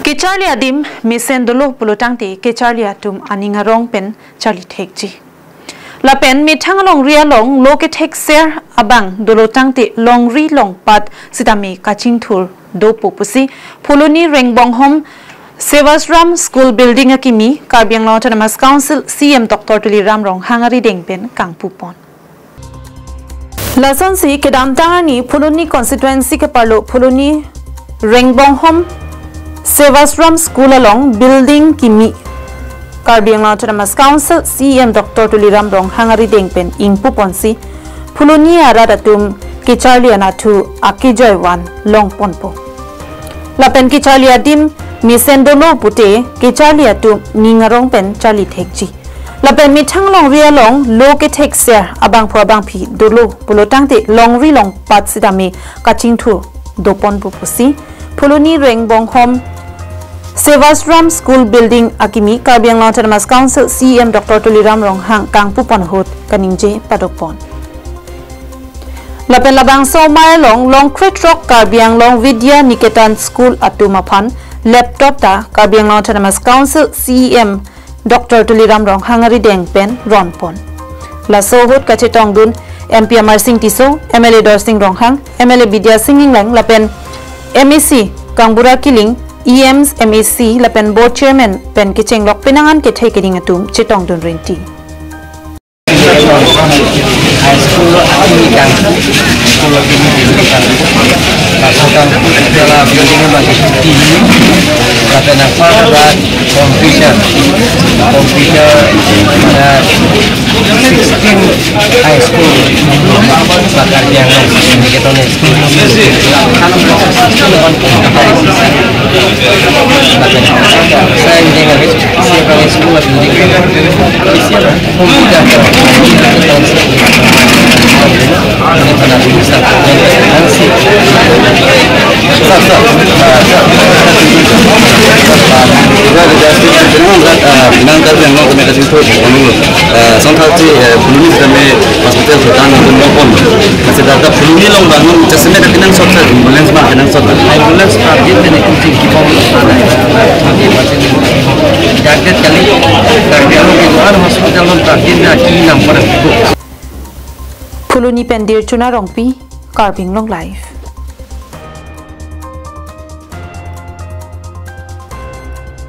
Kecharli adim misen dolo pulotangte kecharli atum aninga rong pen charli thekji. La pen mithang long ria long lo ke thek ser abang dolo tangte long ri long pat sitame kaching thur do pupusi Phuloni Rengbonghom Sevashram School Building akimi Karbiang Autonomous Council CEM Dr. Tuliram Ronghang arideng pen kangpupon. Lason si kedam tangani Phuloni constituency ke parlo Phuloni Rengbonghom Sevashram School along building kimi Karbiang Autonomous Council CEM Dr. Tuliram Ronghang arideng pen ingpuponsi Phuloni aradatum kecharli anatu akijoy wan long ponpo. Lapen kecharli adim misendolo pute kecharli atu ningarong pen charli thekji. Lapen mithang long ria long lo ke thek ser abang phu abang phi dolo pulotangte long ri long pat sidame kaching thu dopon pupusi Phuloni Rengbonghom Sevashram School Building akimi Karbiang Autonomous Council CEM Dr. Tuliram Ronghang kangpupon hot kaningje padopon. Lapen labang so mai long crit rock Karbiang long Vidya Niketan School atumapan laptop ta Karbiang Autonomous Council CEM Dr. Tuliram Ronghang arideng pen ronpon. La so hot kachetong dun MP Amar Singh Tiso MLA Dor Singh Ronghang MLA Vidya Singh lang lapen MEC Kangbura Kiling EM's MEC lapen board chairman pen kicheng lok pinangan ke thai keding atum chetong dun renti. High school akimi kan school akimi kan pasakan dalam building bagi TV lapen apa ada computer ada 16 high school bakar yang kita nih school saya dengan siapa school building siapa Phuloni pendir chuna rongpi Karbiang long life.